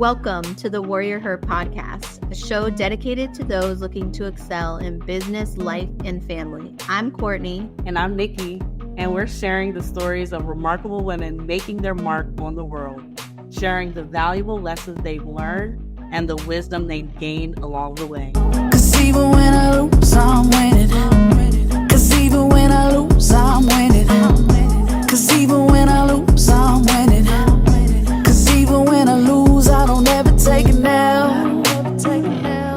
Welcome to the WarriorHER Podcast, a show dedicated to those looking to excel in business, life, and family. I'm Courtney. And I'm Nikki, and we're sharing the stories of remarkable women making their mark on the world, sharing the valuable lessons they've learned and the wisdom they've gained along the way. 'Cause even when I lose, I'm winning. 'Cause even when I lose, I'm winning. 'Cause even when I lose, I'm winning. 'Cause even when I lose, I don't ever take it now.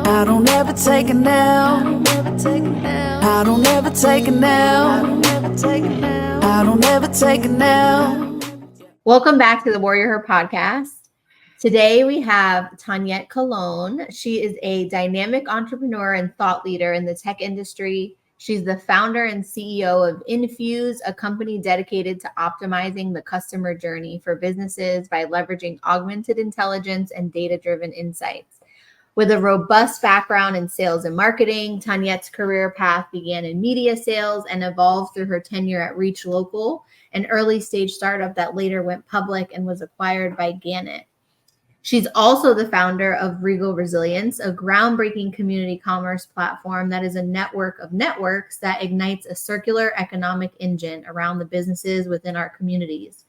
I don't ever take it now. I don't ever take it now. I don't ever take it now. Welcome back to the WarriorHER Podcast. Today we have Tanyette Colon. She is a dynamic entrepreneur and thought leader in the tech industry. She's the founder and CEO of INFUUSE, a company dedicated to optimizing the customer journey for businesses by leveraging augmented intelligence and data-driven insights. With a robust background in sales and marketing, Tanyette's career path began in media sales and evolved through her tenure at Reach Local, an early-stage startup that later went public and was acquired by Gannett. She's also the founder of Regal Resilience, a groundbreaking community commerce platform that is a network of networks that ignites a circular economic engine around the businesses within our communities.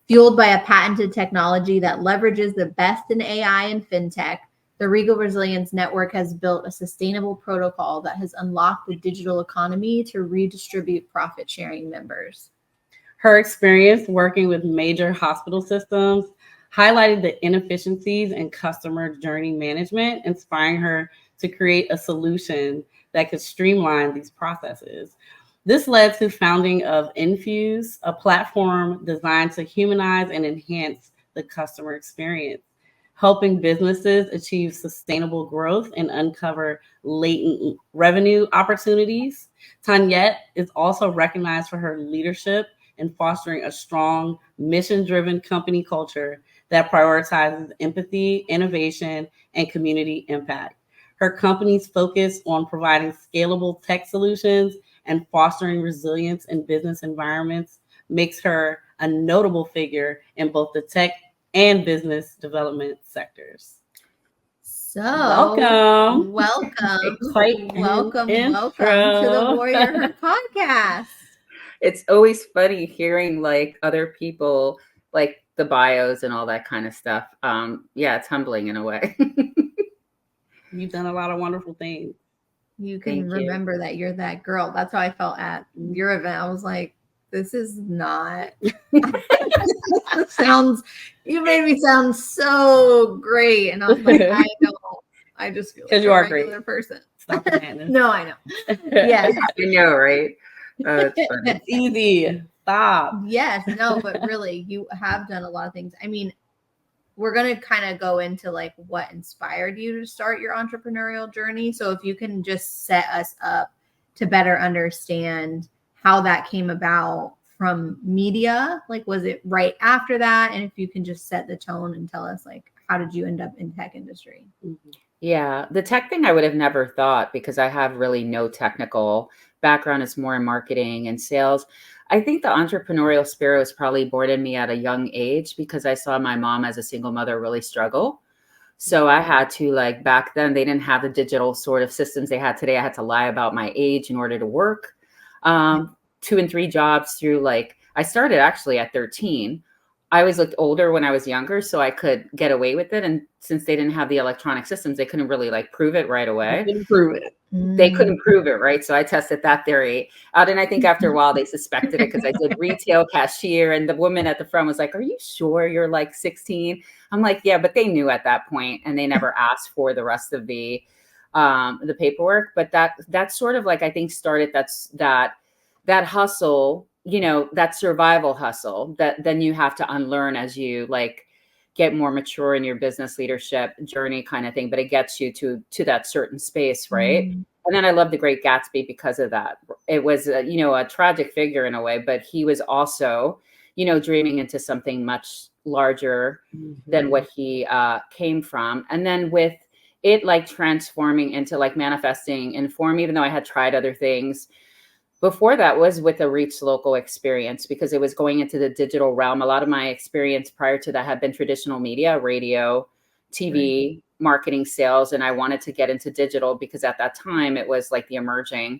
Fueled by a patented technology that leverages the best in AI and fintech, the Regal Resilience Network has built a sustainable protocol that has unlocked the digital economy to redistribute profit-sharing members. Her experience working with major hospital systems highlighted the inefficiencies in customer journey management, inspiring her to create a solution that could streamline these processes. This led to founding of INFUUSE, a platform designed to humanize and enhance the customer experience, helping businesses achieve sustainable growth and uncover latent revenue opportunities. Tanyette is also recognized for her leadership in fostering a strong, mission-driven company culture that prioritizes empathy, innovation, and community impact. Her company's focus on providing scalable tech solutions and fostering resilience in business environments makes her a notable figure in both the tech and business development sectors. So, welcome welcome to intro. the WarriorHER Podcast. It's always funny hearing like other people, like the bios and all that kind of stuff. Yeah, it's humbling in a way. You've done a lot of wonderful things. You can remember that you're that girl. That's how I felt at your event. I was like, this is not you made me sound so great. And I was like, I know. I just feel like you are a regular great person. Stop the No, I know. Yes. I know, right? It's funny. It's easy. Stop. Yes, no, but really, you have done a lot of things. I mean, we're going to kind of go into like what inspired you to start your entrepreneurial journey. So if you can just set us up to better understand how that came about from media, like was it right after that? And if you can just set the tone and tell us like, how did you end up in tech industry? Mm-hmm. Yeah, the tech thing I would have never thought because I have really no technical background. It's more in marketing and sales. I think the entrepreneurial spirit was probably born in me at a young age because I saw my mom as a single mother really struggle. So I had to, like, back then they didn't have the digital sort of systems they had today. I had to lie about my age in order to work 2 and 3 jobs through, like, I started actually at 13. I always looked older when I was younger, so I could get away with it. And since they didn't have the electronic systems, they couldn't really like prove it right away. They couldn't prove it, right? So I tested that theory out. And I think after a while, they suspected it because I did retail cashier. And the woman at the front was like, are you sure you're like 16? I'm like, yeah, but they knew at that point, and they never asked for the rest of the paperwork. But that sort of like, I think started that hustle, you know, that survival hustle that then you have to unlearn as you like get more mature in your business leadership journey kind of thing. But it gets you to that certain space, right? Mm-hmm. And then I love The Great Gatsby because of that. It was, a tragic figure in a way, but he was also, dreaming into something much larger than what he came from. And then with it like transforming into like manifesting in form, even though I had tried other things, before that was with a Reach Local experience because it was going into the digital realm. A lot of my experience prior to that had been traditional media, radio, TV marketing sales, and I wanted to get into digital because at that time it was like the emerging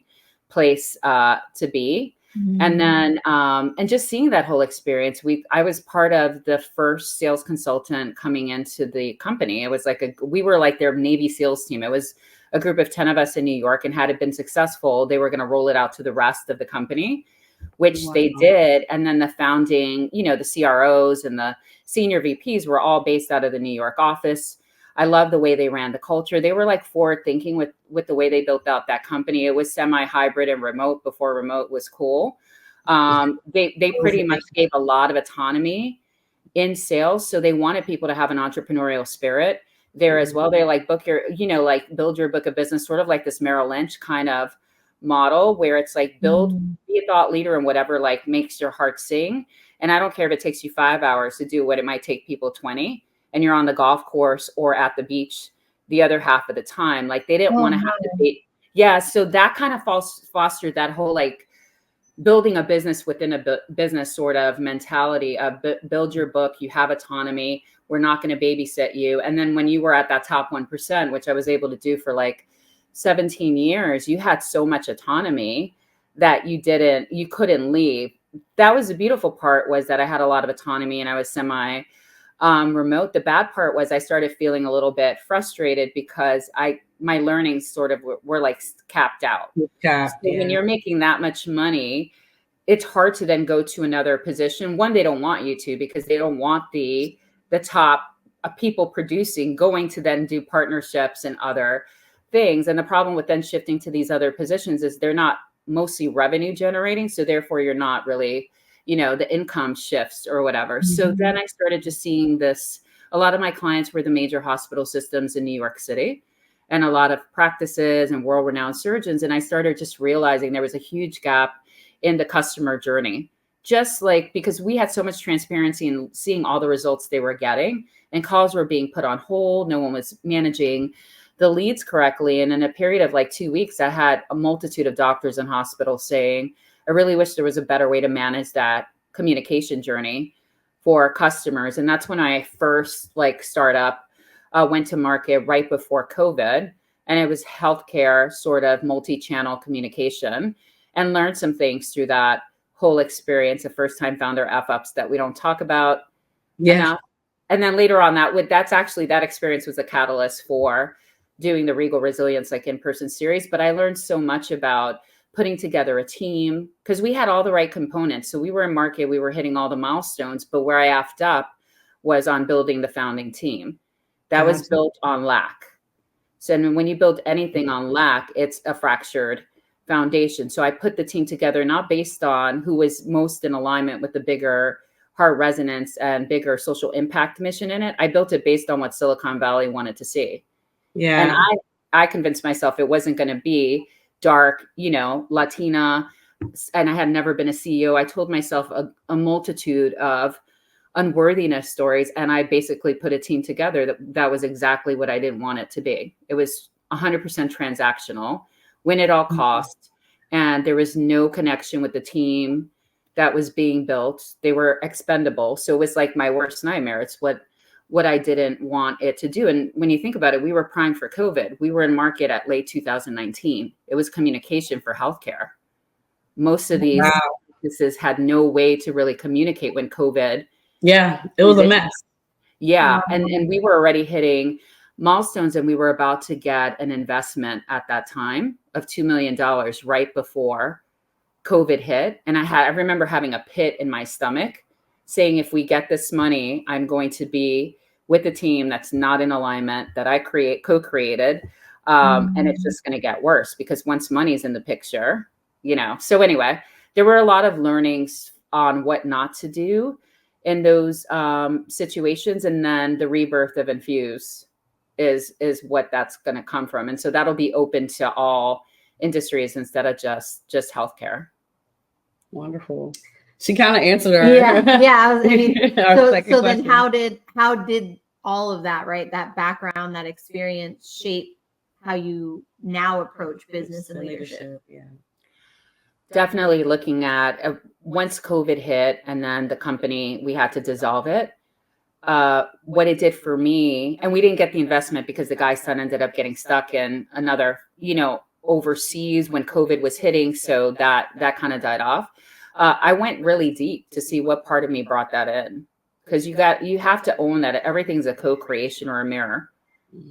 place to be. And then and just seeing that whole experience, I was part of the first sales consultant coming into the company. It was like we were like their Navy SEALs team. It was a group of 10 of us in New York, and had it been successful, they were going to roll it out to the rest of the company, which they did. And then the founding, the CROs and the senior VPs were all based out of the New York office. I love the way they ran the culture. They were like forward thinking with the way they built out that company. It was semi-hybrid and remote before remote was cool. They pretty much gave a lot of autonomy in sales. So they wanted people to have an entrepreneurial spirit there as well. They like build your book of business, sort of like this Merrill Lynch kind of model where it's like be a thought leader and whatever like makes your heart sing. And I don't care if it takes you 5 hours to do what it might take people 20, and you're on the golf course or at the beach the other half of the time. Like they didn't want to have to be. Yeah. So that kind of fostered that whole like building a business within a business sort of mentality of build your book. You have autonomy. We're not going to babysit you. And then when you were at that top 1%, which I was able to do for like 17 years, you had so much autonomy that you couldn't leave. That was the beautiful part, was that I had a lot of autonomy and I was semi remote. The bad part was I started feeling a little bit frustrated because my learnings sort of were like capped out. When you're making that much money, it's hard to then go to another position. One, they don't want you to, because they don't want the top people producing going to then do partnerships and other things. And the problem with then shifting to these other positions is they're not mostly revenue generating. So therefore you're not really, the income shifts or whatever. So then I started just seeing this. A lot of my clients were the major hospital systems in New York City and a lot of practices and world-renowned surgeons. And I started just realizing there was a huge gap in the customer journey, just like because we had so much transparency in seeing all the results they were getting, and calls were being put on hold. No one was managing the leads correctly. And in a period of like 2 weeks, I had a multitude of doctors and hospitals saying, I really wish there was a better way to manage that communication journey for customers. And that's when I first went to market right before COVID. And it was healthcare sort of multi-channel communication, and learned some things through that whole experience of first-time founder F-ups that we don't talk about enough. And then later on that experience was a catalyst for doing the Regal Resilience in-person series. But I learned so much about putting together a team, because we had all the right components. So we were in market, we were hitting all the milestones, but where I effed up was on building the founding team. That was built on lack. So when you build anything on lack, it's a fractured foundation. So I put the team together, not based on who was most in alignment with the bigger heart resonance and bigger social impact mission in it. I built it based on what Silicon Valley wanted to see. Yeah. And I convinced myself it wasn't going to be dark, Latina, and I had never been a CEO. I told myself a multitude of unworthiness stories, and I basically put a team together that was exactly what I didn't want it to be. It was 100% transactional, win at all costs, and there was no connection with the team that was being built. They were expendable. So it was like my worst nightmare. It's what I didn't want it to do. And when you think about it, we were primed for COVID. We were in market at late 2019. It was communication for healthcare. Most of these businesses had no way to really communicate when COVID. Yeah, it was a mess. Yeah. And we were already hitting milestones, and we were about to get an investment at that time of $2 million right before COVID hit. And I remember having a pit in my stomach saying, if we get this money, I'm going to be with a team that's not in alignment, that I co-created. And it's just going to get worse, because once money's in the picture, So anyway, there were a lot of learnings on what not to do in those situations. And then the rebirth of INFUUSE is what that's going to come from. And so that'll be open to all industries instead of just healthcare. Wonderful. She kind of answered her. Yeah. So question. Then how did all of that, right? That background, that experience shape how you now approach business and leadership? Yeah. Definitely looking at once COVID hit and then the company, we had to dissolve it. what it did for me, and we didn't get the investment because the guy's son ended up getting stuck in another, overseas when COVID was hitting. So that kind of died off. I went really deep to see what part of me brought that in, because you have to own that everything's a co-creation or a mirror,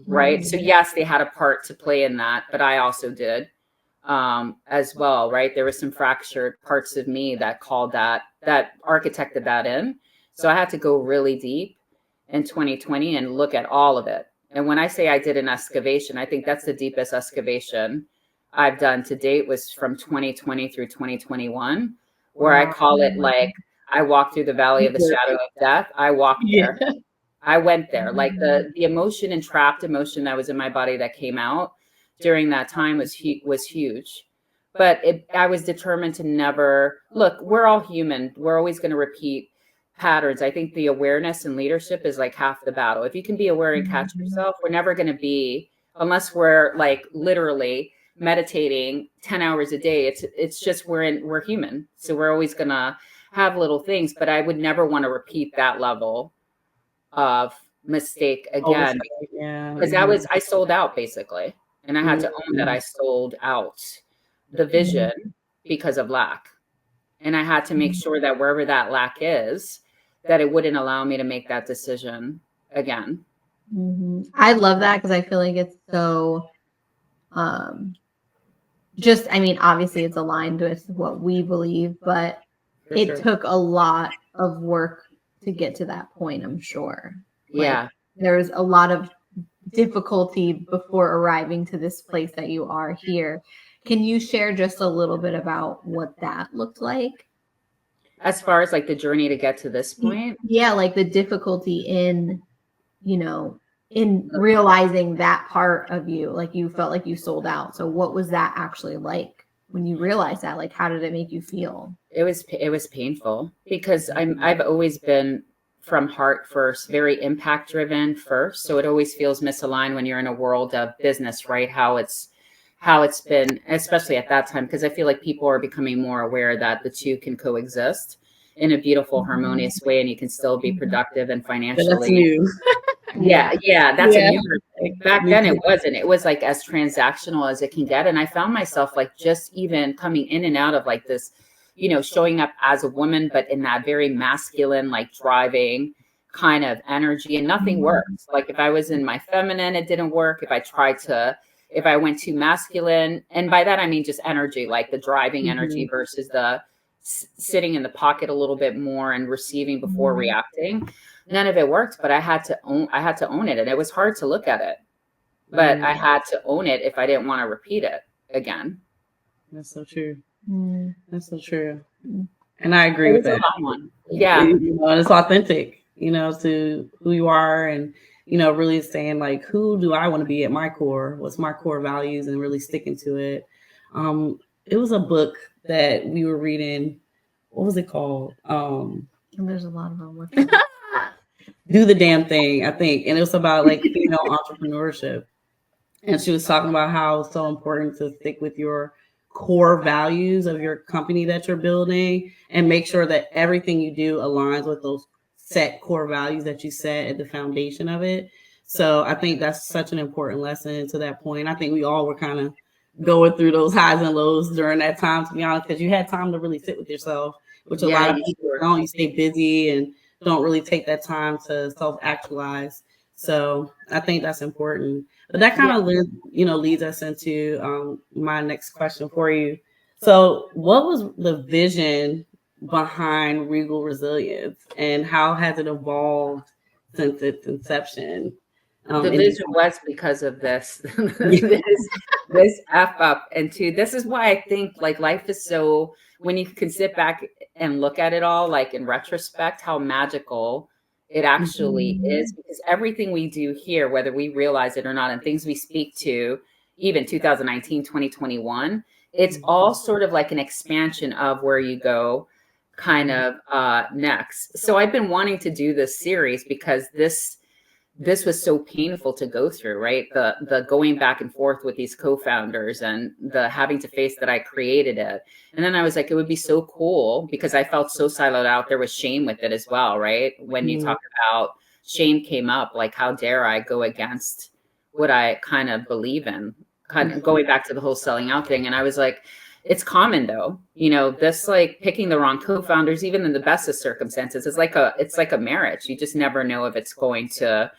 right? So yes, they had a part to play in that, but I also did as well, right? There was some fractured parts of me that architected that in. So I had to go really deep in 2020 and look at all of it. And when I say I did an excavation, I think that's the deepest excavation I've done to date, was from 2020 through 2021, where I call it like I walked through the valley of the shadow of death. I walked there. I went there. Like the emotion and trapped emotion that was in my body that came out during that time was huge. But I was determined to never look. We're all human. We're always going to repeat patterns. I think the awareness and leadership is like half the battle. If you can be aware and catch yourself, we're never going to be, unless we're like literally meditating 10 hours a day. It's just we're human. So we're always going to have little things, but I would never want to repeat that level of mistake again, because I sold out basically. And I had to own that I sold out the vision because of lack. And I had to make sure that wherever that lack is, that it wouldn't allow me to make that decision again. I love that, because I feel like it's so, obviously it's aligned with what we believe, but took a lot of work to get to that point, I'm sure. Yeah. There's a lot of difficulty before arriving to this place that you are here. Can you share just a little bit about what that looked like? As far as like the journey to get to this point? Yeah, like the difficulty in realizing that part of you, like you felt like you sold out. So what was that actually like when you realized that? Like, how did it make you feel? It was painful, because I've always been from heart first, very impact driven first. So it always feels misaligned when you're in a world of business, right? How it's been, especially at that time, because I feel like people are becoming more aware that the two can coexist in a beautiful, harmonious way, and you can still be productive and financially. That's new. That's a new thing. Back then it wasn't. It was like as transactional as it can get. And I found myself like just even coming in and out of like this, showing up as a woman, but in that very masculine, like driving kind of energy, and nothing works. Like if I was in my feminine, it didn't work. If I went too masculine, and by that I mean just energy, like the driving energy versus the sitting in the pocket a little bit more and receiving before reacting, none of it worked. But I had to own it, and it was hard to look at it, but I had to own it if I didn't want to repeat it again. That's so true. That's so true. And I agree with that. Yeah. It's authentic, to who you are, and really saying like, who do I want to be at my core? What's my core values, and really sticking to it. It was a book that we were reading. What was it called? There's a lot of them. Do the Damn Thing, I think. And it was about like female entrepreneurship. And she was talking about how it's so important to stick with your core values of your company that you're building, and make sure that everything you do aligns with those set core values that you set at the foundation of it. So I think that's such an important lesson to that point. I think we all were kind of going through those highs and lows during that time, to be honest, because you had time to really sit with yourself, which a lot of people don't. You stay busy and don't really take that time to self-actualize. So I think that's important. But that kind of leads us into my next question for you. So what was the vision behind Regal Resilience, and how has it evolved since its inception? The vision was because of this F up. And this is why I think like life is so, when you can sit back and look at it all, like in retrospect, how magical it actually is, because everything we do here, whether we realize it or not, and things we speak to, even 2019, 2021, it's all sort of like an expansion of where you go kind of next. So I've been wanting to do this series because this was so painful to go through, right? The going back and forth with these co-founders, and the having to face that I created it. And then I was like, it would be so cool, because I felt so siloed out. There was shame with it as well, right? When you talk about shame came up, like, how dare I go against what I kind of believe in, kind of going back to the whole selling out thing. And I was like, it's common though, this, like, picking the wrong co-founders, even in the best of circumstances, it's like a marriage. You just never know if it's going to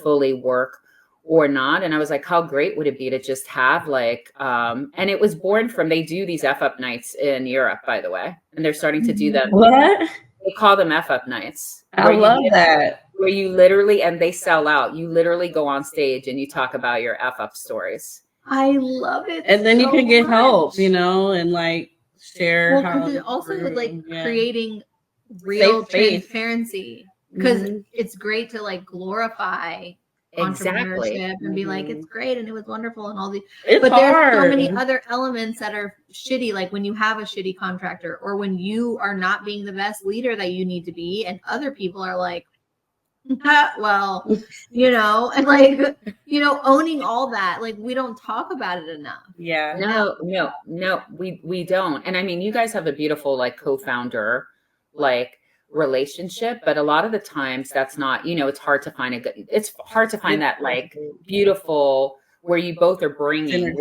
fully work or not. And I was like, how great would it be to just have, like, and it was born from, they do these F up nights in Europe, by the way, and they're starting to do them. What? They call them F up nights. I love that. Where you literally, and they sell out. You literally go on stage and you talk about your F up stories. I love it. And then so you can get much. help, and like share. Well, how because it also would, like, yeah. creating real Safe space. transparency. Because Mhm. it's great to, like, glorify Exactly. entrepreneurship and be like, it's great and it was wonderful and all these. It's But hard. there's so many other elements that are shitty, like when you have a shitty contractor or when you are not being the best leader that you need to be, and other people are like, well, and like, owning all that, like, we don't talk about it enough. Yeah. No, we don't. And I mean, you guys have a beautiful, like, co-founder, like, relationship, but a lot of the times that's not, it's hard to find it's hard to find that, like, beautiful where you both are bringing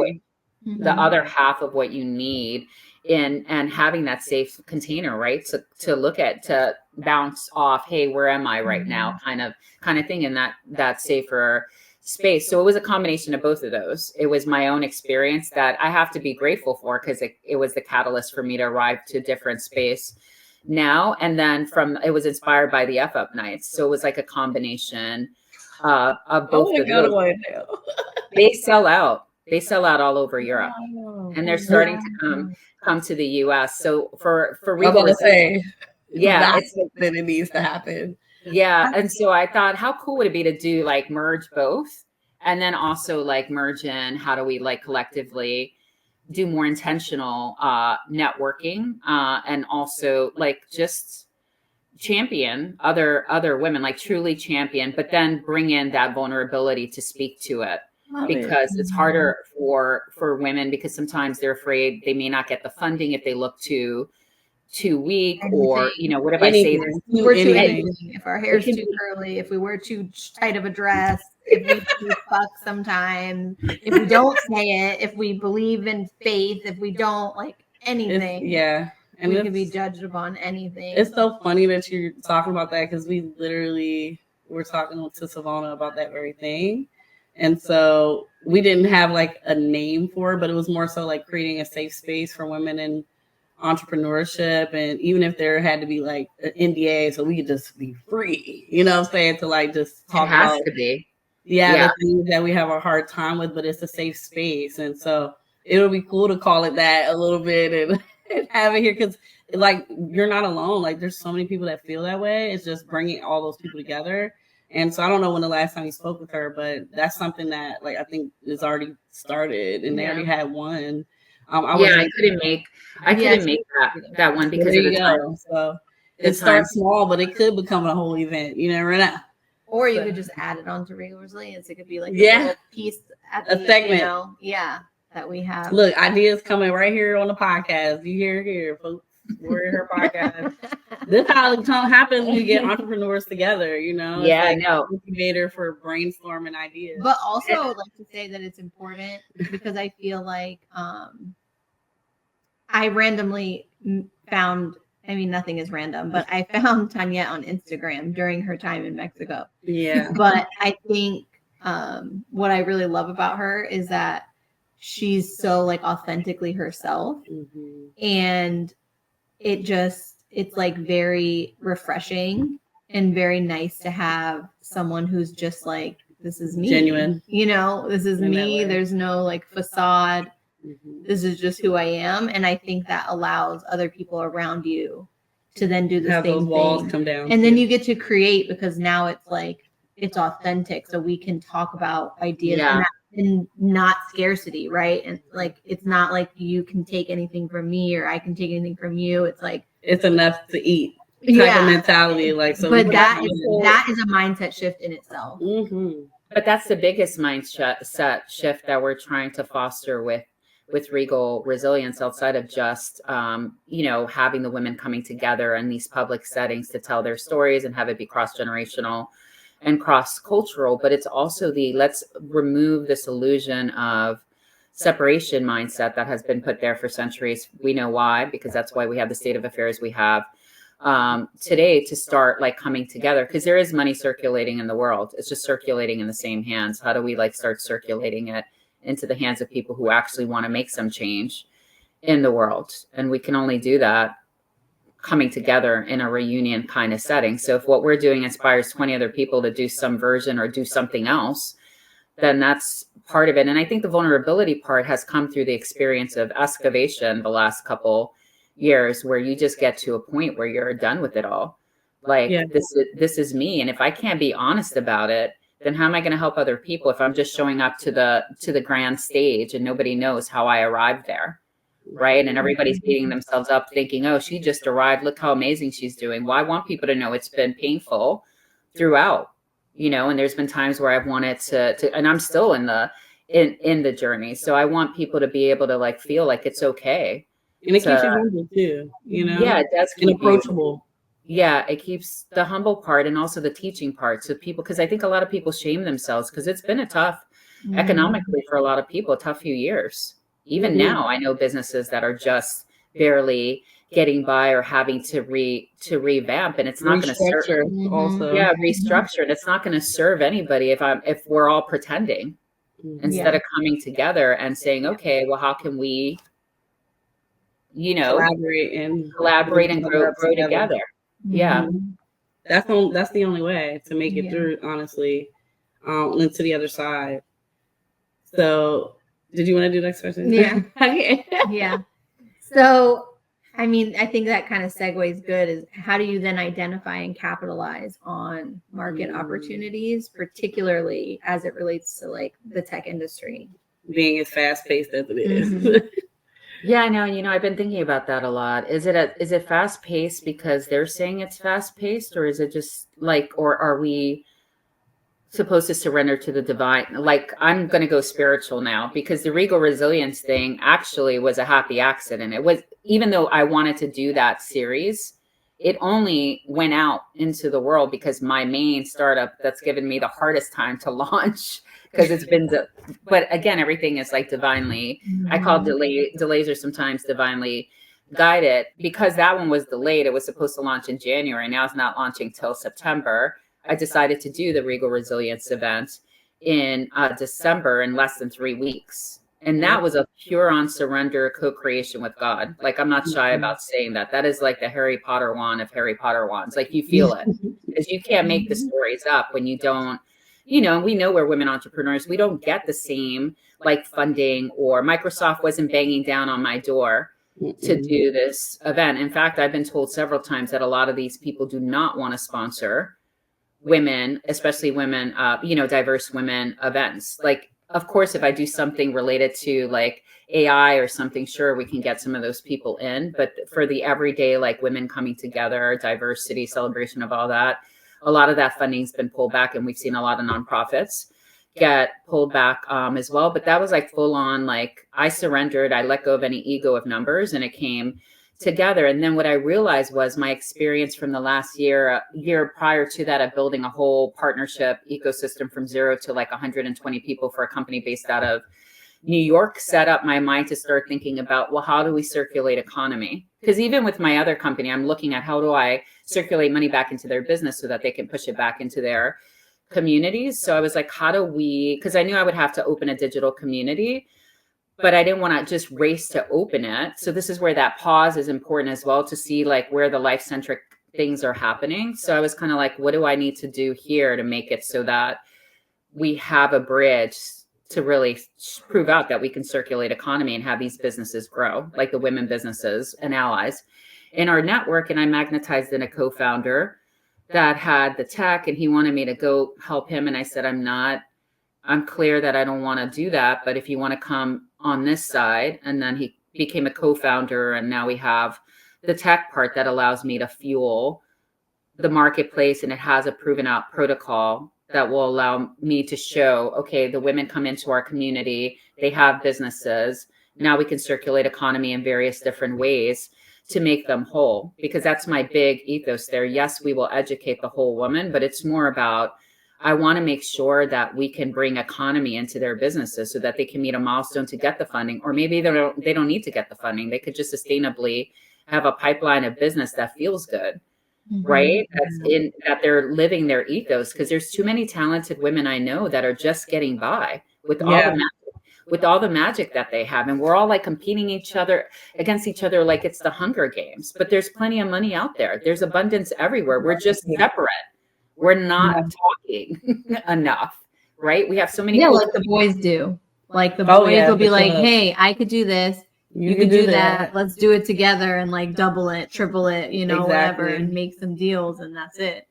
the other half of what you need in, and having that safe container, right? To look at, to bounce off, hey, where am I right now? Kind of thing, in that safer space. So it was a combination of both of those. It was my own experience that I have to be grateful for, because it was the catalyst for me to arrive to a different space now. And then it was inspired by the F up nights. So it was like a combination of both of those. They sell out all over Europe, and they're starting to come to the US. So for Regal Resilience, then it needs to happen. Yeah. And so I thought, how cool would it be to do, like, merge both, and then also, like, merge in, how do we, like, collectively do more intentional networking, and also, like, just champion other women, like, truly champion, but then bring in that vulnerability to speak to it. Because it's harder for women, because sometimes they're afraid they may not get the funding if they look too weak, or what if I say this? We're too anything. If our hair's too curly, if we wear too tight of a dress, if we fuck sometimes, if we don't say it, if we believe in faith, if we don't, like, anything, and we can be judged upon anything. It's so funny that you're talking about that, because we literally were talking to Savannah about that very thing. And so we didn't have, like, a name for it, but it was more so like creating a safe space for women in entrepreneurship. And even if there had to be, like, an NDA, so we could just be free, what I'm saying, to, like, just talk about to be. The things that we have a hard time with, but it's a safe space. And so it would be cool to call it that a little bit and have it here, because, like, you're not alone. Like, there's so many people that feel that way. It's just bringing all those people together. And so I don't know when the last time you spoke with her, but that's something that, like, I think is already started, and they already had one. I couldn't make that one because of the time. So it starts small, but it could become a whole event. You never know. Or you could just add it onto Regal Resilience. It could be like a little piece at a segment. That we have. Look, ideas coming right here on the podcast. You hear it here, folks. WarriorHER Podcast. This how it happens when you get entrepreneurs together, Yeah, like, I know. Incubator for brainstorming ideas. But also, I would like to say that it's important, because I feel like I randomly found, I mean, nothing is random, but I found Tanyette on Instagram during her time in Mexico. Yeah. But I think what I really love about her is that she's so, like, authentically herself. And it's like very refreshing and very nice to have someone who's just like, this is me, genuine, this is me. There's no, like, facade. This is just who I am. And I think that allows other people around you to then do the same those walls thing. Come down, and then you get to create, because now it's like, it's authentic. So we can talk about ideas and not scarcity, right? And, like, it's not like you can take anything from me or I can take anything from you. It's like, it's enough to eat type of mentality. Like, so, but that is a mindset shift in itself. But that's the biggest mindset shift that we're trying to foster with Regal Resilience, outside of just, having the women coming together in these public settings to tell their stories and have it be cross-generational. and cross-cultural, but it's also let's remove this illusion of separation mindset that has been put there for centuries. We know why, because that's why we have the state of affairs we have today, to start like coming together, because there is money circulating in the world. It's just circulating in the same hands. How do we like start circulating it into the hands of people who actually want to make some change in the world? And we can only do that coming together in a reunion kind of setting. So if what we're doing inspires 20 other people to do some version or do something else, then that's part of it. And I think the vulnerability part has come through the experience of excavation the last couple years, where you just get to a point where you're done with it all. Like, this is me. And if I can't be honest about it, then how am I going to help other people if I'm just showing up to the grand stage and nobody knows how I arrived there? Right. And everybody's beating themselves up thinking, oh, she just arrived. Look how amazing she's doing. Well, I want people to know it's been painful throughout, and there's been times where I've wanted to and I'm still in the journey. So I want people to be able to like feel like it's okay. And it keeps you humble too, Yeah, it does keep and approachable. It keeps the humble part and also the teaching part. So people, because I think a lot of people shame themselves because it's been a tough economically for a lot of people, a tough few years. Even now, I know businesses that are just barely getting by or having to revamp, and it's not going to serve. Also, restructure, and it's not going to serve anybody if we're all pretending instead of coming together and saying, okay, well, how can we, collaborate and grow together. Yeah, that's the only way to make it through, honestly, and to the other side. So. Did you want to do the next question? Yeah. Okay. Yeah. So, I mean, I think that kind of segues good is how do you then identify and capitalize on market opportunities, particularly as it relates to like the tech industry? Being as fast paced as it is. Yeah, I know. I've been thinking about that a lot. Is it fast paced because they're saying it's fast paced, or is it just like, or are we supposed to surrender to the divine? Like, I'm going to go spiritual now, because the Regal Resilience thing actually was a happy accident. It was, even though I wanted to do that series, it only went out into the world because my main startup that's given me the hardest time to launch, because it's been, but again, everything is like divinely, I call delays are sometimes divinely guided, because that one was delayed. It was supposed to launch in January. Now it's not launching till September. I decided to do the Regal Resilience event in December in less than 3 weeks. And that was a pure on surrender co-creation with God. Like, I'm not shy about saying that. That is like the Harry Potter wand of Harry Potter wands. Like, you feel it, because you can't make the stories up when you don't, we know we're women entrepreneurs. We don't get the same like funding, or Microsoft wasn't banging down on my door to do this event. In fact, I've been told several times that a lot of these people do not want to sponsor women, especially women, diverse women events. Like, of course, if I do something related to like AI or something, sure, we can get some of those people in. But for the everyday, like women coming together, diversity, celebration of all that, a lot of that funding's been pulled back. And we've seen a lot of nonprofits get pulled back as well. But that was like full on, like I surrendered, I let go of any ego of numbers, and it came together. And then what I realized was my experience from the last year prior to that, of building a whole partnership ecosystem from 0 to like 120 people for a company based out of New York, set up my mind to start thinking about, well, how do we circulate economy? Because even with my other company, I'm looking at how do I circulate money back into their business so that they can push it back into their communities. So I was like, how do we, because I knew I would have to open a digital community, but I didn't want to just race to open it. So this is where that pause is important as well, to see like where the life-centric things are happening. So I was kind of like, what do I need to do here to make it so that we have a bridge to really prove out that we can circulate economy and have these businesses grow, like the women businesses and allies in our network. And I magnetized in a co-founder that had the tech, and he wanted me to go help him. And I said, I'm clear that I don't want to do that, but if you want to come on this side. And then he became a co-founder, and now we have the tech part that allows me to fuel the marketplace, and it has a proven out protocol that will allow me to show, okay, the women come into our community, they have businesses, now we can circulate economy in various different ways to make them whole, because that's my big ethos there. Yes, we will educate the whole woman, but it's more about I want to make sure that we can bring economy into their businesses so that they can meet a milestone to get the funding, or maybe they don't need to get the funding. They could just sustainably have a pipeline of business that feels good, right? That they're living their ethos, because there's too many talented women I know that are just getting by with all the magic that they have, and we're all like competing against each other like it's the Hunger Games. But there's plenty of money out there. There's abundance everywhere. We're just separate. We're not talking enough, right? We have so many. Like the boys do. Like the boys will be like, "Hey, I could do this. You could do that. Let's do it together and like double it, triple it, whatever, and make some deals, and that's it."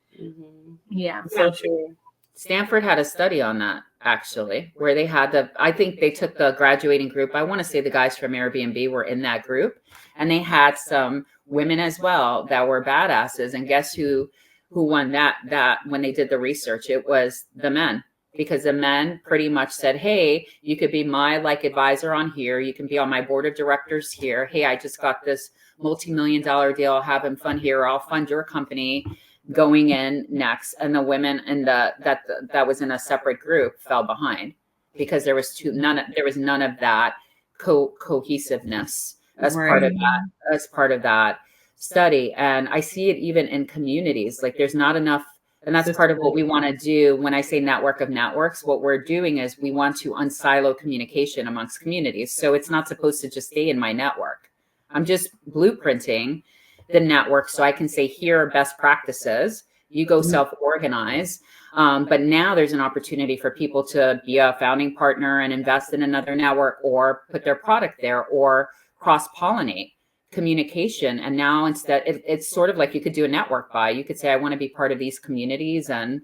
Yeah, so true. Stanford had a study on that, actually, where they had I think they took the graduating group. I want to say the guys from Airbnb were in that group, and they had some women as well that were badasses. And guess who won that when they did the research? It was the men, because the men pretty much said, "Hey, you could be my advisor on here. You can be on my board of directors here. Hey, I just got this multi-million-dollar deal, having fun here. I'll fund your company going in next." And the women that was in a separate group fell behind because there was none of that cohesiveness as part of that study. And I see it even in communities. Like there's not enough. And that's part of what we want to do. When I say network of networks, what we're doing is we want to unsilo communication amongst communities. So it's not supposed to just stay in my network. I'm just blueprinting the network so I can say, here are best practices. You go self-organize. But now there's an opportunity for people to be a founding partner and invest in another network, or put their product there, or cross-pollinate communication. And now instead, it's sort of like you could do a network buy. You could say, I want to be part of these communities and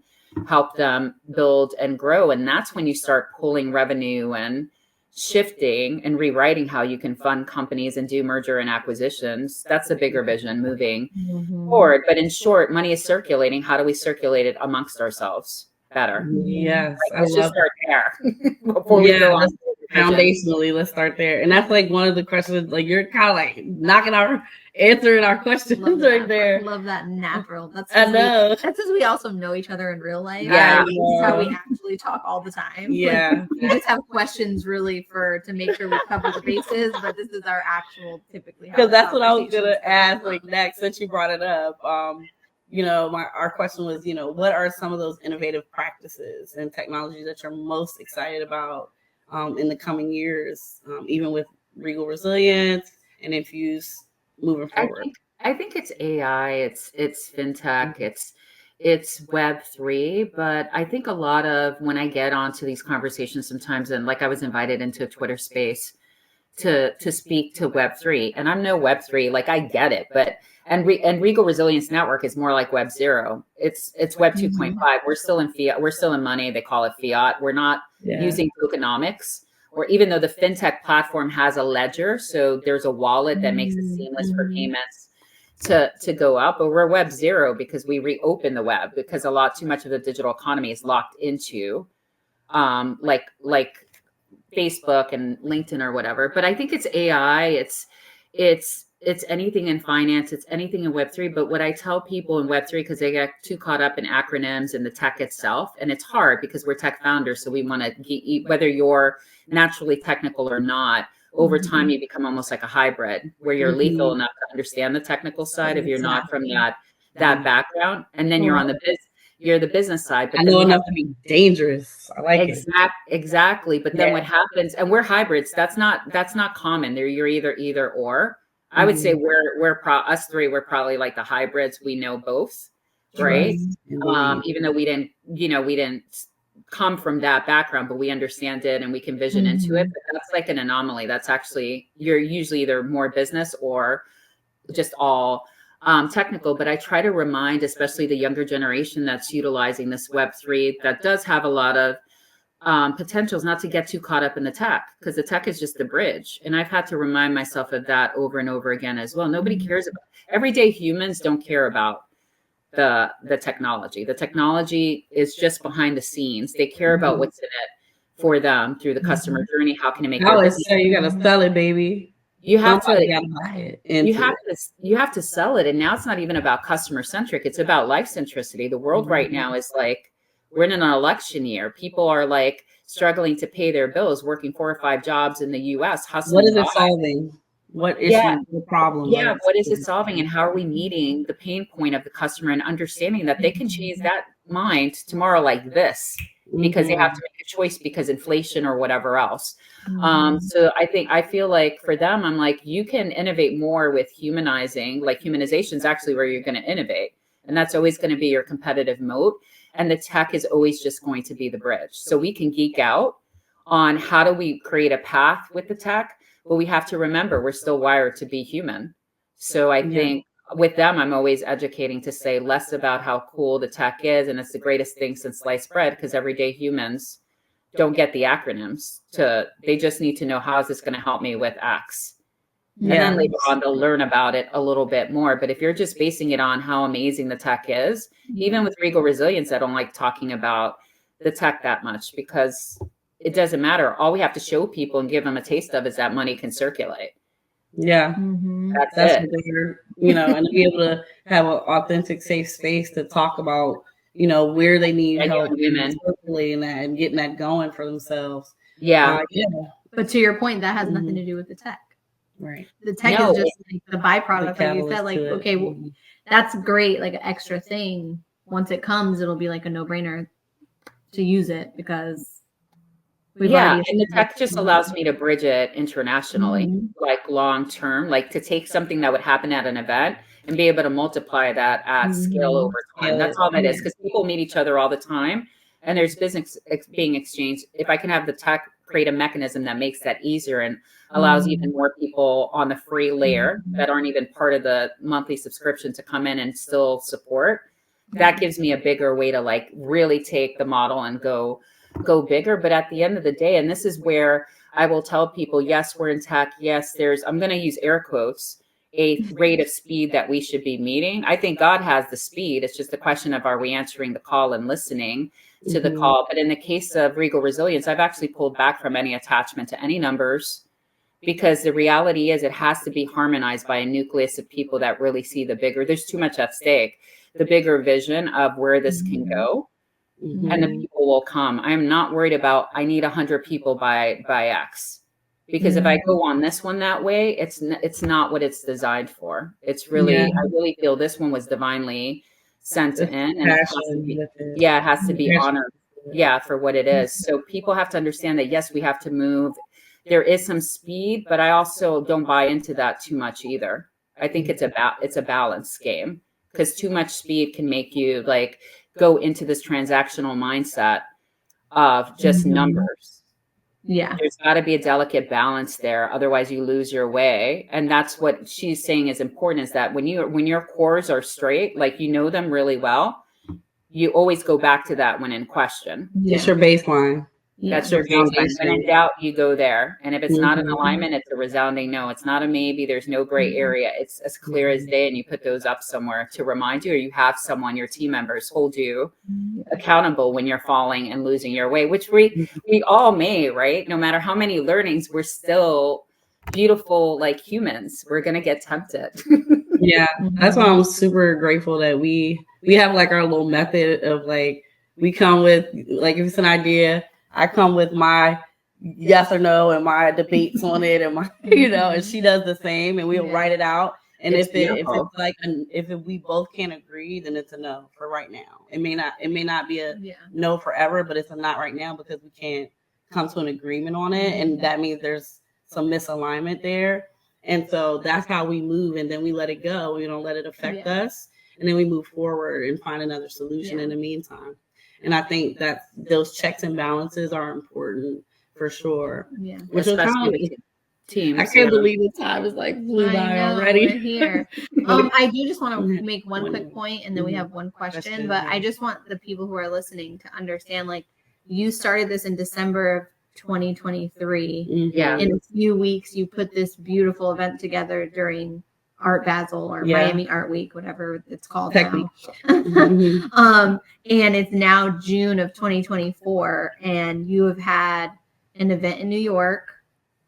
help them build and grow. And that's when you start pulling revenue and shifting and rewriting how you can fund companies and do merger and acquisitions. That's a bigger vision moving forward. But in short, money is circulating. How do we circulate it amongst ourselves better? Yes. Let's just start there before we go on. Foundationally, let's start there. And that's like one of the questions, like you're kind of like answering our questions right there. I love that natural. That's because we also know each other in real life. Yeah. This is how we actually talk all the time. Yeah. We just have questions really to make sure we cover the bases, but this is our actual typically. Because that's what I was going to ask next, since you brought it up. Our question was, what are some of those innovative practices and technologies that you're most excited about in the coming years, even with Regal Resilience and INFUUSE moving forward? I think it's AI, it's fintech, it's Web3, but I think a lot of when I get onto these conversations sometimes, and like I was invited into a Twitter space to speak to Web3, and I'm no Web3, like I get it, but and Regal Resilience Network is more like Web 0. It's Web 2.5. We're still in fiat. We're still in money. They call it fiat. We're not using tokenomics, or even though the fintech platform has a ledger, so there's a wallet that makes it seamless for payments to go out. But we're Web 0 because we reopen the web, because too much of the digital economy is locked into like Facebook and LinkedIn or whatever. But I think it's AI. It's anything in finance, it's anything in Web3. But what I tell people in Web3, because they get too caught up in acronyms and the tech itself, and it's hard because we're tech founders. So we want to, whether you're naturally technical or not, over time you become almost like a hybrid where you're lethal enough to understand the technical side if you're not from that background. And then you're on the business side. But I know enough to be dangerous. I like it. Exactly. But then what happens, and we're hybrids, that's not common. You're either or. I would say us three, we're probably like the hybrids. We know both, right? Even though we didn't come from that background, but we understand it and we can vision into it. But that's like an anomaly. That's actually, you're usually either more business or just all technical. But I try to remind, especially the younger generation that's utilizing this Web3, that does have a lot of potentials, not to get too caught up in the tech, because the tech is just the bridge. And I've had to remind myself of that over and over again as well. Nobody cares about everyday humans don't care about the technology. The technology is just behind the scenes. They care about what's in it for them through the customer journey. How can it make their business? You gotta sell it, baby. You have to buy it. You have to sell it. And now it's not even about customer centric. It's about life centricity. The world right now is like, we're in an election year. People are like struggling to pay their bills, working 4 or 5 jobs in the US, hustling. What is it solving? What issue, what problem? Yeah, what is it solving, and how are we meeting the pain point of the customer and understanding that they can change that mind tomorrow like this because they have to make a choice because inflation or whatever else. So I feel like for them, I'm like, you can innovate more with humanizing, like humanization is actually where you're going to innovate. And that's always going to be your competitive moat. And the tech is always just going to be the bridge. So we can geek out on how do we create a path with the tech, but we have to remember we're still wired to be human. So I think with them, I'm always educating to say less about how cool the tech is. And it's the greatest thing since sliced bread, because everyday humans don't get the acronyms they just need to know, how is this going to help me with X? And then later on, they'll learn about it a little bit more. But if you're just basing it on how amazing the tech is, even with Regal Resilience, I don't like talking about the tech that much because it doesn't matter. All we have to show people and give them a taste of is that money can circulate. Yeah. That's it. And to be able to have an authentic, safe space to talk about, where they need help circulating that and getting that going for themselves. But to your point, that has nothing to do with the tech. Right. The tech is just like the byproduct, like you said, like, okay, well, that's great, like an extra thing. Once it comes, it'll be like a no-brainer to use it because and the tech just allows me to bridge it internationally, like long term, like to take something that would happen at an event and be able to multiply that at scale over time. That's all that is, because people meet each other all the time and there's business being exchanged. If I can have the tech create a mechanism that makes that easier and allows even more people on the free layer that aren't even part of the monthly subscription to come in and still support, that gives me a bigger way to like really take the model and go bigger. But at the end of the day, and this is where I will tell people, yes, we're in tech. Yes, I'm going to use air quotes, a rate of speed that we should be meeting. I think God has the speed. It's just a question of, are we answering the call and listening to the call? But in the case of Regal Resilience, I've actually pulled back from any attachment to any numbers, because the reality is it has to be harmonized by a nucleus of people that really see there's too much at stake, the bigger vision of where this can go. And the people will come. I'm not worried about, I need 100 people by X, because if I go on this one that way, it's not what it's designed for. It's really, I really feel this one was divinely sent in, and it has to be honored, for what it is. So people have to understand that, yes, we have to move. There is some speed, but I also don't buy into that too much either. I think it's a balance game, because too much speed can make you like go into this transactional mindset of just numbers. There's got to be a delicate balance there. Otherwise you lose your way. And that's what she's saying is important, is that when your cores are straight, like you know them really well, you always go back to that when in question. It's your baseline. That's your baseline. When in doubt, you go there. And if it's not an alignment, it's a resounding no. It's not a maybe. There's no gray area. It's as clear as day. And you put those up somewhere to remind you, or you have someone, your team members, hold you accountable when you're falling and losing your way, which we all may, right? No matter how many learnings, we're still beautiful, like humans. We're going to get tempted. That's why I'm super grateful that we have like our little method of like, we come with, like, if it's an idea, I come with my yes or no and my debates on it, and my, and she does the same, and we'll write it out. And if it's like, if we both can't agree, then it's a no for right now. It may not be a no forever, but it's a not right now because we can't come to an agreement on it. And that means there's some misalignment there. And so that's how we move. And then we let it go. We don't let it affect us. And then we move forward and find another solution in the meantime. And I think that those checks and balances are important for sure. Which is how teams. I can't believe the time is like flew by already. We're here. I do just want to make one quick point, and then we have one question. But I just want the people who are listening to understand, like, you started this in December of 2023. In a few weeks, you put this beautiful event together during Art Basel or Miami Art Week, whatever it's called now. And it's now June of 2024, and you have had an event in New York,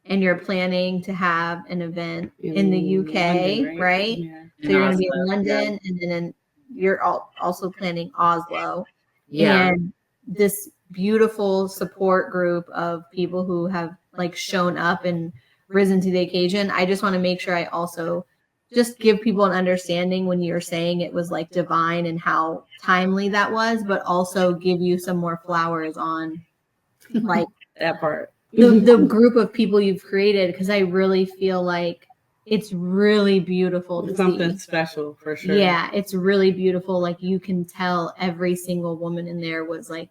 and you're planning to have an event in the UK, London, right? So you're going to be in London, and then you're also planning Oslo. And this beautiful support group of people who have like shown up and risen to the occasion. I just want to make sure I also just give people an understanding when you're saying it was like divine and how timely that was, but also give you some more flowers on like that part. the group of people you've created, because I really feel like it's really beautiful to Something see. special for sure. Yeah, it's really beautiful. Like you can tell every single woman in there was like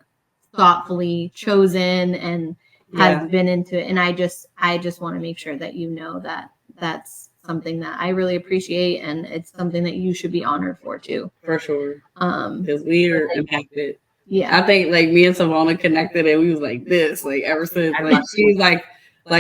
thoughtfully chosen and has been into it. And I just want to make sure that you know that that's something that I really appreciate, and it's something that you should be honored for too. For sure. Because we are impacted. Yeah. I think like me and Savannah connected and we was like this, like ever since like she's like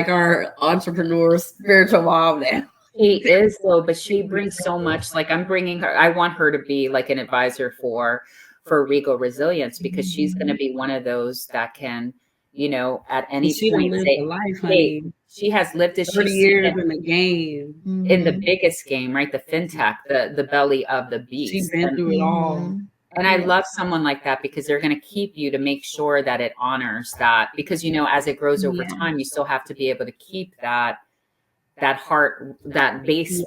our entrepreneur spiritual mom now. She is though, but she brings so much. Like I'm bringing her. I want her to be like an advisor for Regal Resilience, because she's going to be one of those that can, you know, at any point say, life, hey, she has lived this 30 years in the game, in the biggest game, right? The fintech, the belly of the beast. She's been through it all. And I love someone like that, because they're going to keep you to make sure that it honors that, because, you know, as it grows over time, you still have to be able to keep that heart, that base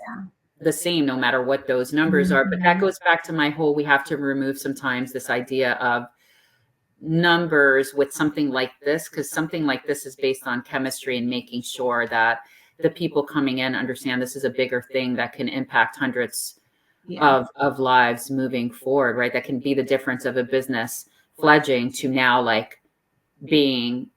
the same, no matter what those numbers are. But that goes back to my whole, we have to remove sometimes this idea of numbers with something like this, because something like this is based on chemistry and making sure that the people coming in understand this is a bigger thing that can impact hundreds of lives moving forward, right? That can be the difference of a business fledging to now like being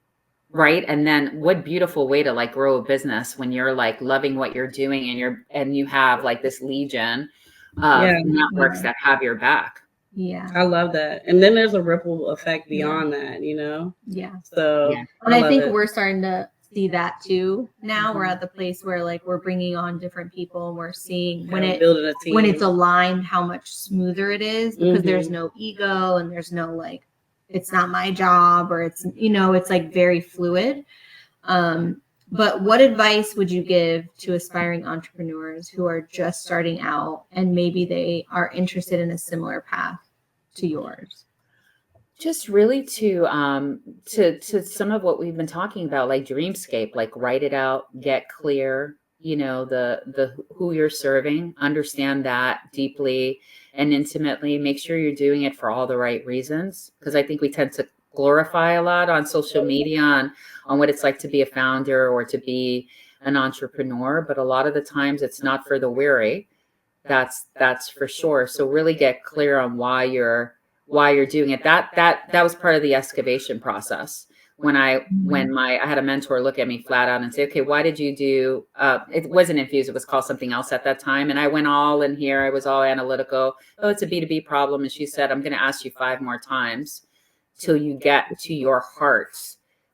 right. And then what beautiful way to like grow a business when you're like loving what you're doing and you have like this legion of networks that have your back. Yeah. I love that. And then there's a ripple effect beyond that, you know? Yeah. So and I think we're starting to see that too. Now we're at the place where like we're bringing on different people and we're seeing when it's aligned how much smoother it is, because there's no ego and there's no like it's not my job, or it's, you know, it's like very fluid. But what advice would you give to aspiring entrepreneurs who are just starting out and maybe they are interested in a similar path to yours? Just really to some of what we've been talking about, like dreamscape, like write it out, get clear, you know, the who you're serving, understand that deeply and intimately, make sure you're doing it for all the right reasons. Because I think we tend to glorify a lot on social media on what it's like to be a founder or to be an entrepreneur. But a lot of the times it's not for the weary. That's for sure. So really get clear on why you're doing it. That was part of the excavation process. When I had a mentor look at me flat out and say, okay, why did you do, it wasn't INFUUSE, it was called something else at that time. And I went all in here, I was all analytical. Oh, it's a B2B problem. And she said, I'm going to ask you 5 more times till you get to your heart.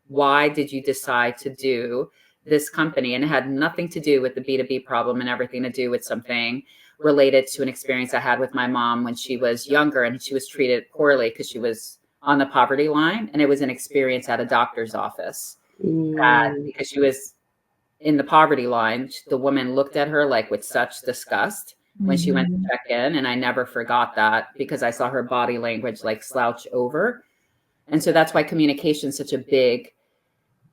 Why did you decide to do this company? And it had nothing to do with the B2B problem and everything to do with something related to an experience I had with my mom when she was younger and she was treated poorly because she was on the poverty line. And it was an experience at a doctor's office because she was in the poverty line. The woman looked at her like with such disgust when she went to check in. And I never forgot that because I saw her body language like slouch over. And so that's why communication is such a big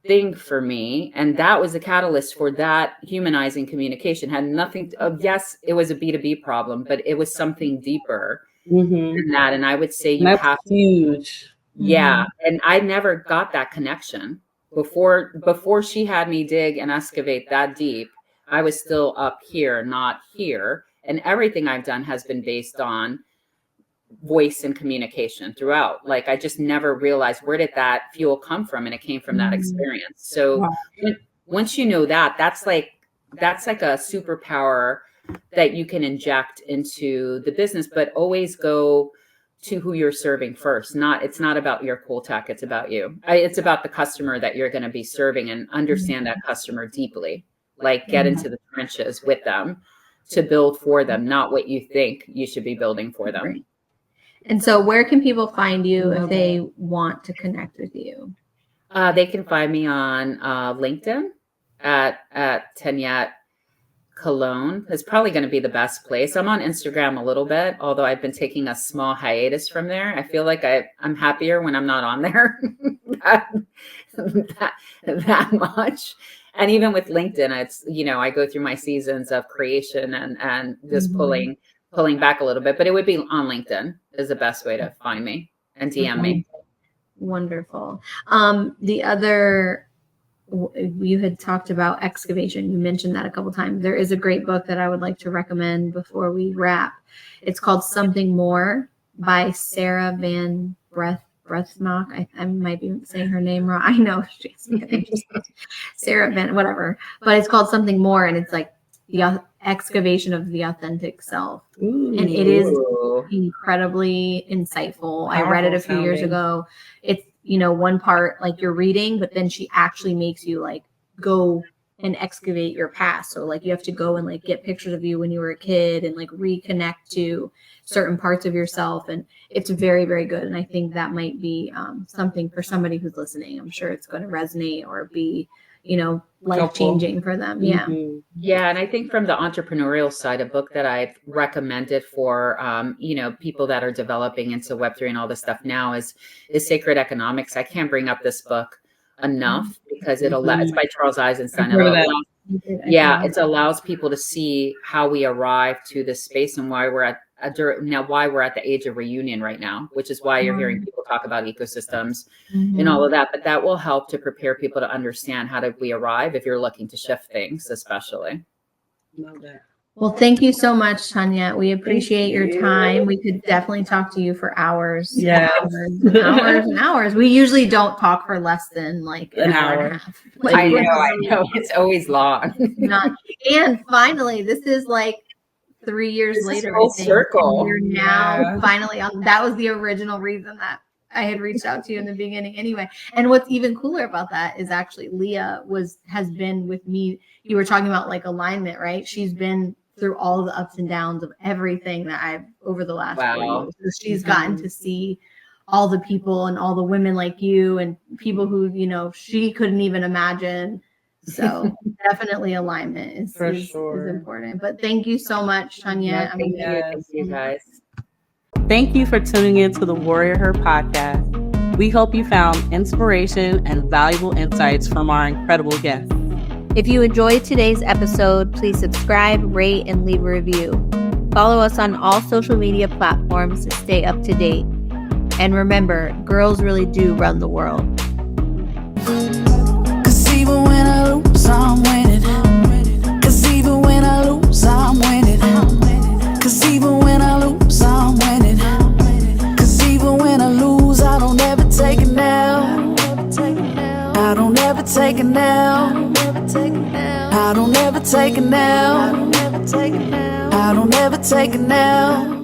thing for me. And that was the catalyst for that humanizing communication. Had nothing to, yes, it was a B2B problem, but it was something deeper than that. And I would say you have huge. Yeah. And I never got that connection before she had me dig and excavate that deep. I was still up here, not here. And everything I've done has been based on voice and communication throughout. Like I just never realized, where did that fuel come from? And it came from that experience. So once you know that, that's like a superpower that you can inject into the business, but always go to who you're serving first. It's not about your cool tech. It's about you. It's about the customer that you're going to be serving, and understand that customer deeply, like get into the trenches with them to build for them, not what you think you should be building for them. Right. And so where can people find you if they want to connect with you? They can find me on LinkedIn at Tanyette Colon is probably going to be the best place. I'm on Instagram a little bit, although I've been taking a small hiatus from there. I feel like I'm happier when I'm not on there that much. And even with LinkedIn, it's, I go through my seasons of creation and just pulling back a little bit, but it would be on LinkedIn is the best way to find me and DM me. Wonderful. The other, you had talked about excavation. You mentioned that a couple times. There is a great book that I would like to recommend before we wrap. It's called Something More by Sarah Van Brethnock. I might be saying her name wrong. I know she's Sarah Van, whatever. But it's called Something More, and it's like the excavation of the authentic self. Ooh. And it is incredibly insightful. I read it a few years ago. It's, one part like you're reading, but then she actually makes you like go and excavate your past. So like you have to go and like get pictures of you when you were a kid and like reconnect to certain parts of yourself. And it's very, very good. And I think that might be something for somebody who's listening. I'm sure it's going to resonate or be, life-changing for them. Yeah. Mm-hmm. Yeah. And I think from the entrepreneurial side, a book that I've recommended for, people that are developing into Web3 and all this stuff now is Sacred Economics. I can't bring up this book enough because it's by Charles Eisenstein. It allows people to see how we arrive to this space and why we're at why we're at the age of reunion right now, which is why you're hearing people talk about ecosystems and all of that. But that will help to prepare people to understand how did we arrive if you're looking to shift things, especially. Love that. Well, thank you so much, Tanyette. We appreciate your time. We could definitely talk to you for hours. Yeah. Hours and hours. We usually don't talk for less than like an hour and a half. Like, I know. It's always long. And finally, this is like 3 years later. Full circle. We're now finally on. That was the original reason that I had reached out to you in the beginning anyway. And what's even cooler about that is actually Leah has been with me. You were talking about like alignment, right? She's been through all the ups and downs of everything that I've over the last 4 years. So she's gotten to see all the people and all the women like you and people who, she couldn't even imagine. So definitely alignment is important. But thank you so much, Tanyette. Thank you guys. Thank you for tuning in to the WarriorHER Podcast. We hope you found inspiration and valuable insights from our incredible guests. If you enjoyed today's episode, please subscribe, rate, and leave a review. Follow us on all social media platforms to stay up to date. And remember, girls really do run the world. Cause even when I lose, I'm winning. Cause even when I lose, I'm winning. Cause even when I lose, I'm winning. Cause even when I lose, I don't ever take it now. I don't ever take it now. I don't ever take it now. I don't ever take it now.